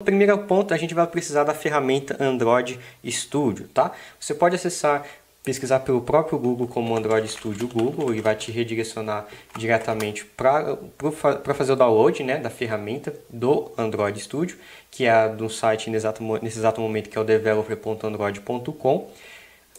No primeiro ponto, a gente vai precisar da ferramenta Android Studio, tá? Você pode pesquisar pelo próprio Google como Android Studio Google, ele vai te redirecionar diretamente para fazer o download, né, da ferramenta do Android Studio, que é do site nesse exato momento, que é o developer.android.com.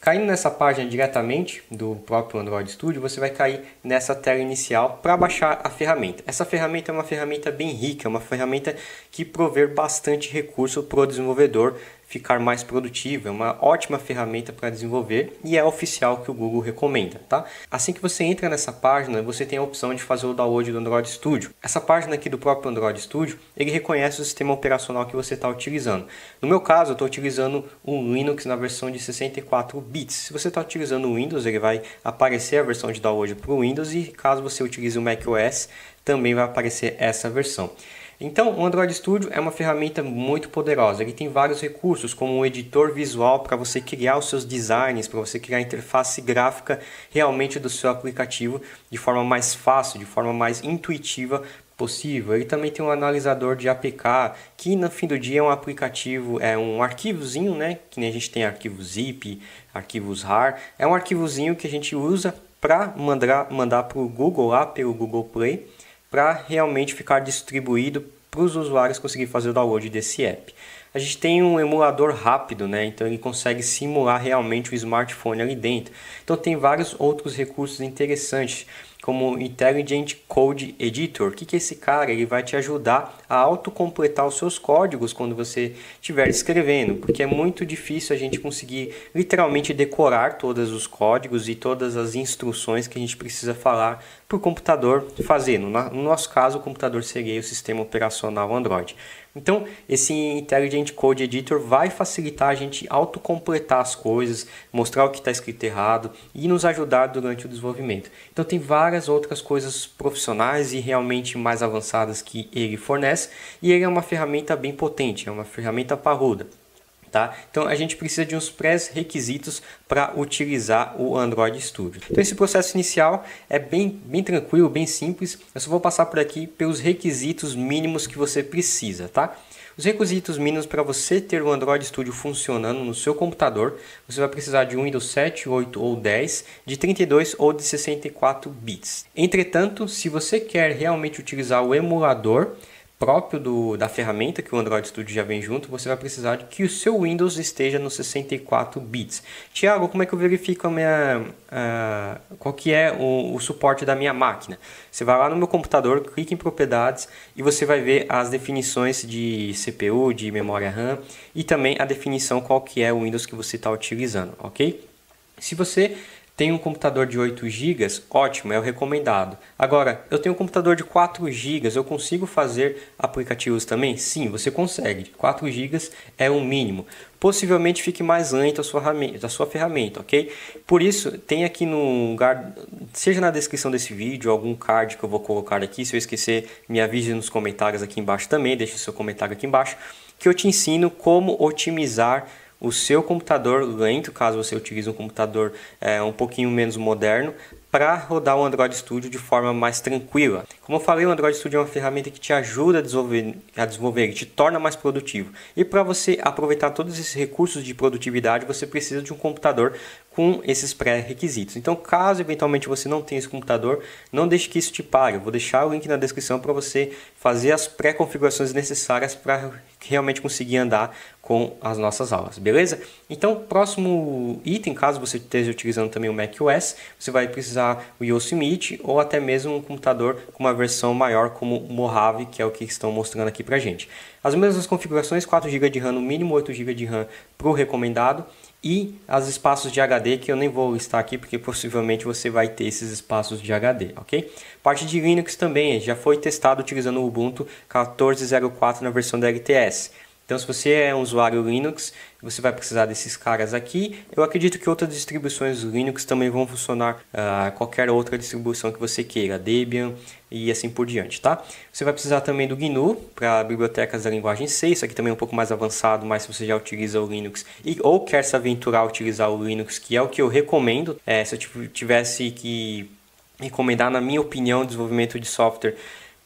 Caindo nessa página diretamente do próprio Android Studio, você vai cair nessa tela inicial para baixar a ferramenta. Essa ferramenta é uma ferramenta bem rica, é uma ferramenta que provê bastante recurso para o desenvolvedor ficar mais produtivo, é uma ótima ferramenta para desenvolver e é oficial que o Google recomenda, tá? Assim que você entra nessa página, você tem a opção de fazer o download do Android Studio. Essa página aqui do próprio Android Studio, ele reconhece o sistema operacional que você está utilizando. No meu caso, eu estou utilizando o Linux na versão de 64 bits. Se você está utilizando o Windows, ele vai aparecer a versão de download para o Windows, e caso você utilize o macOS, também vai aparecer essa versão. Então, o Android Studio é uma ferramenta muito poderosa. Ele tem vários recursos, como um editor visual para você criar os seus designs, para você criar a interface gráfica realmente do seu aplicativo de forma mais fácil, de forma mais intuitiva possível. Ele também tem um analisador de APK, que no fim do dia é um aplicativo, é um arquivozinho, né? Que nem a gente tem arquivos zip, arquivos RAR. É um arquivozinho que a gente usa para mandar para o Google, lá pelo Google Play, para realmente ficar distribuído para os usuários conseguirem fazer o download desse app. A gente tem um emulador rápido, né? Então ele consegue simular realmente o smartphone ali dentro. Então tem vários outros recursos interessantes, como o Intelligent Code Editor. O que é esse cara? Ele vai te ajudar a autocompletar os seus códigos quando você estiver escrevendo, porque é muito difícil a gente conseguir literalmente decorar todos os códigos e todas as instruções que a gente precisa falar para o computador fazer. No nosso caso, o computador seria o sistema operacional Android. Então, esse Intelligent Code Editor vai facilitar a gente autocompletar as coisas, mostrar o que está escrito errado e nos ajudar durante o desenvolvimento. Então, tem várias outras coisas profissionais e realmente mais avançadas que ele fornece, e ele é uma ferramenta bem potente, é uma ferramenta parruda. Tá? Então a gente precisa de uns pré-requisitos para utilizar o Android Studio. Então esse processo inicial é bem tranquilo, bem simples. Eu só vou passar por aqui pelos requisitos mínimos que você precisa, tá? Os requisitos mínimos para você ter o Android Studio funcionando no seu computador: você vai precisar de um Windows 7, 8 ou 10, de 32 ou de 64 bits. Entretanto, se você quer realmente utilizar o emulador próprio da ferramenta, que o Android Studio já vem junto, você vai precisar de que o seu Windows esteja nos 64 bits. Tiago, como é que eu verifico qual que é o suporte da minha máquina? Você vai lá no meu computador, clica em propriedades e você vai ver as definições de CPU, de memória RAM e também a definição qual que é o Windows que você está utilizando, ok? Se você tem um computador de 8 GB, ótimo, é o recomendado. Agora, eu tenho um computador de 4 GB, eu consigo fazer aplicativos também? Sim, você consegue. 4 GB é o mínimo. Possivelmente fique mais lento a sua ferramenta, ok? Por isso, tem aqui no lugar, seja na descrição desse vídeo, algum card que eu vou colocar aqui. Se eu esquecer, me avise nos comentários aqui embaixo também, deixe seu comentário aqui embaixo, que eu te ensino como otimizar o seu computador lento, caso você utilize um computador um pouquinho menos moderno, para rodar o Android Studio de forma mais tranquila. Como eu falei, o Android Studio é uma ferramenta que te ajuda a desenvolver, que te torna mais produtivo. E para você aproveitar todos esses recursos de produtividade, você precisa de um computador com esses pré-requisitos. Então, caso eventualmente você não tenha esse computador, não deixe que isso te pare. Eu vou deixar o link na descrição para você fazer as pré-configurações necessárias para realmente conseguir andar com as nossas aulas, beleza? Então, próximo item, caso você esteja utilizando também o macOS, você vai precisar o Yosemite ou até mesmo um computador com uma versão maior como o Mojave, que é o que estão mostrando aqui pra gente. As mesmas configurações, 4 GB de RAM no mínimo, 8 GB de RAM para o recomendado, e os espaços de HD, que eu nem vou listar aqui porque possivelmente você vai ter esses espaços de HD, ok? Parte de Linux também já foi testado utilizando o Ubuntu 14.04 na versão da LTS. Então, se você é um usuário Linux, você vai precisar desses caras aqui. Eu acredito que outras distribuições Linux também vão funcionar, qualquer outra distribuição que você queira, Debian e assim por diante, tá? Você vai precisar também do GNU para bibliotecas da linguagem C. Isso aqui também é um pouco mais avançado, mas se você já utiliza o Linux ou quer se aventurar a utilizar o Linux, que é o que eu recomendo, se eu tivesse que recomendar, na minha opinião, desenvolvimento de software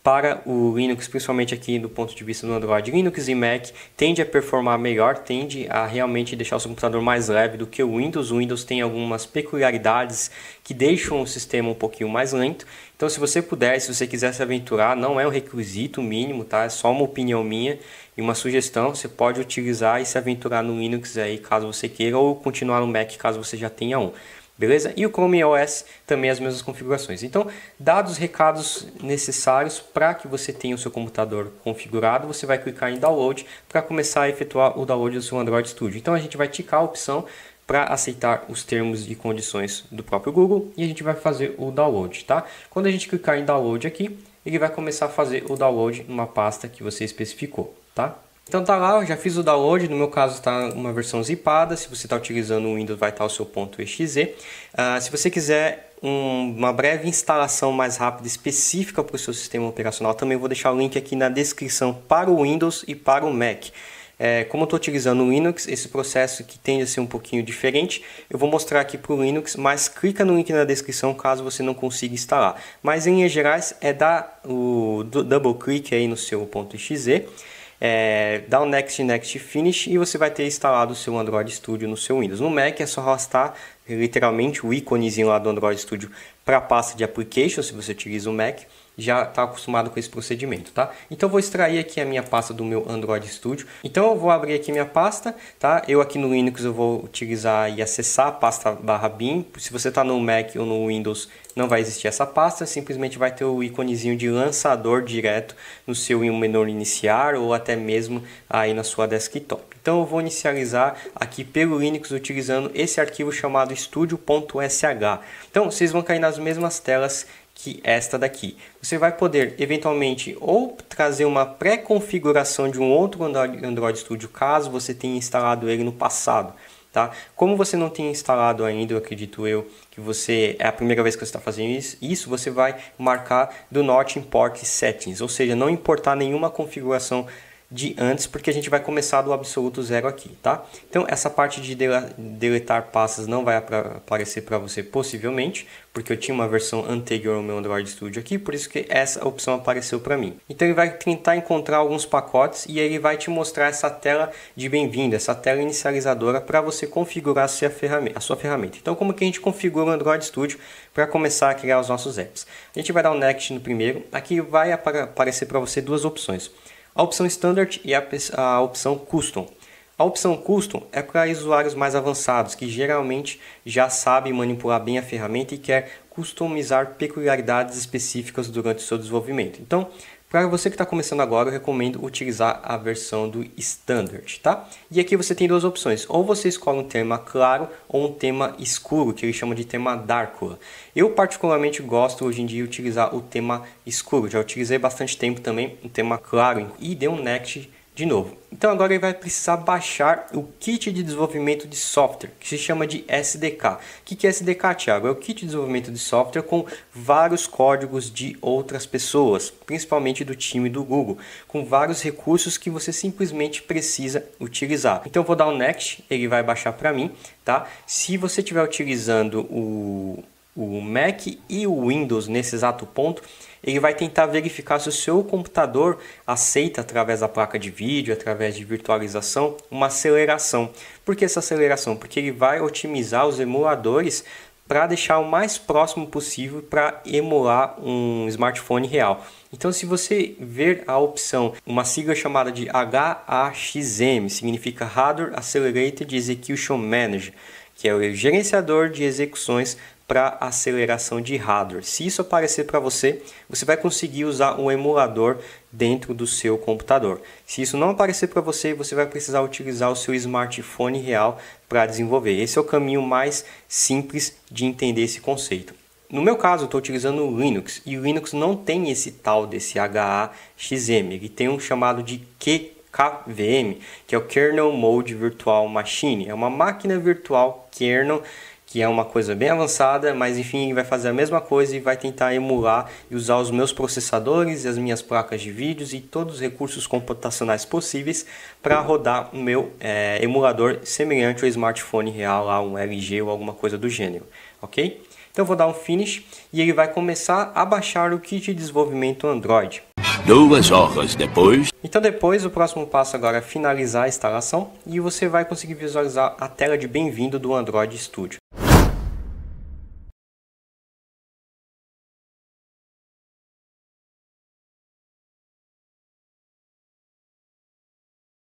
para o Linux, principalmente aqui do ponto de vista do Android. Linux e Mac tende a performar melhor, tende a realmente deixar o seu computador mais leve do que o Windows. O Windows tem algumas peculiaridades que deixam o sistema um pouquinho mais lento. Então, se você puder, se você quiser se aventurar, não é um requisito mínimo, tá? É só uma opinião minha e uma sugestão. Você pode utilizar e se aventurar no Linux aí, caso você queira, ou continuar no Mac, caso você já tenha um. Beleza? E o Chrome OS também as mesmas configurações. Então, dados os recados necessários para que você tenha o seu computador configurado, você vai clicar em Download para começar a efetuar o download do seu Android Studio. Então, a gente vai ticar a opção para aceitar os termos e condições do próprio Google e a gente vai fazer o download, tá? Quando a gente clicar em Download aqui, ele vai começar a fazer o download numa pasta que você especificou, tá? Então tá lá, eu já fiz o download, no meu caso está uma versão zipada, se você está utilizando o Windows vai estar o seu .exe. Se você quiser uma breve instalação mais rápida específica para o seu sistema operacional, também vou deixar o link aqui na descrição para o Windows e para o Mac. Como eu estou utilizando o Linux, esse processo que tende a ser um pouquinho diferente, eu vou mostrar aqui para o Linux, mas clica no link na descrição caso você não consiga instalar. Mas em linhas gerais é dar o double click aí no seu .exe, dá um Next, Next, Finish e você vai ter instalado o seu Android Studio no seu Windows. No Mac é só arrastar literalmente o íconezinho lá do Android Studio para a pasta de Applications, se você utiliza o Mac. Já está acostumado com esse procedimento, tá? Então eu vou extrair aqui a minha pasta do meu Android Studio. Então eu vou abrir aqui minha pasta, tá? Eu aqui no Linux eu vou utilizar e acessar a pasta /bin. Se você está no Mac ou no Windows não vai existir essa pasta, simplesmente vai ter o íconezinho de lançador direto no seu menu iniciar ou até mesmo aí na sua desktop. Então eu vou inicializar aqui pelo Linux utilizando esse arquivo chamado studio.sh. Então vocês vão cair nas mesmas telas que esta daqui. Você vai poder eventualmente ou trazer uma pré-configuração de um outro Android Studio caso você tenha instalado ele no passado, tá? Como você não tem instalado ainda, eu acredito que é a primeira vez que você está fazendo isso, você vai marcar do not import settings, ou seja, não importar nenhuma configuração de antes, porque a gente vai começar do absoluto zero aqui, tá? Então essa parte de deletar pastas não vai aparecer para você possivelmente, porque eu tinha uma versão anterior ao meu Android Studio aqui, por isso que essa opção apareceu para mim. Então ele vai tentar encontrar alguns pacotes e ele vai te mostrar essa tela de bem-vindo, essa tela inicializadora para você configurar a sua ferramenta. Então como que a gente configura o Android Studio para começar a criar os nossos apps? A gente vai dar um Next no primeiro, aqui vai aparecer para você duas opções. A opção Standard e a opção Custom. A opção Custom é para usuários mais avançados, que geralmente já sabem manipular bem a ferramenta e quer customizar peculiaridades específicas durante o seu desenvolvimento. Então, para você que está começando agora, eu recomendo utilizar a versão do Standard, tá? E aqui você tem duas opções, ou você escolhe um tema claro ou um tema escuro, que eles chamam de tema Darkula. Eu particularmente gosto hoje em dia de utilizar o tema escuro, já utilizei bastante tempo também o tema claro e dei um Next de novo. Então agora ele vai precisar baixar o kit de desenvolvimento de software, que se chama de SDK. O que é SDK, Thiago? É o kit de desenvolvimento de software com vários códigos de outras pessoas, principalmente do time do Google, com vários recursos que você simplesmente precisa utilizar. Então eu vou dar um Next, ele vai baixar para mim, tá? Se você estiver utilizando o Mac e o Windows nesse exato ponto, ele vai tentar verificar se o seu computador aceita, através da placa de vídeo, através de virtualização, uma aceleração. Por que essa aceleração? Porque ele vai otimizar os emuladores para deixar o mais próximo possível para emular um smartphone real. Então, se você ver a opção, uma sigla chamada de HAXM, significa Hardware Accelerated Execution Manager, que é o gerenciador de execuções para aceleração de hardware. Se isso aparecer para você, você vai conseguir usar um emulador dentro do seu computador. Se isso não aparecer para você, você vai precisar utilizar o seu smartphone real para desenvolver. Esse é o caminho mais simples de entender esse conceito. No meu caso, eu estou utilizando o Linux, e o Linux não tem esse tal desse HAXM, ele tem um chamado de KVM, que é o Kernel Mode Virtual Machine. É uma máquina virtual kernel, que é uma coisa bem avançada, mas enfim, ele vai fazer a mesma coisa e vai tentar emular e usar os meus processadores e as minhas placas de vídeos e todos os recursos computacionais possíveis para rodar o meu emulador semelhante ao smartphone real, lá, um LG ou alguma coisa do gênero, ok? Então eu vou dar um Finish e ele vai começar a baixar o kit de desenvolvimento Android. 2 horas depois. Então depois, o próximo passo agora é finalizar a instalação e você vai conseguir visualizar a tela de bem-vindo do Android Studio.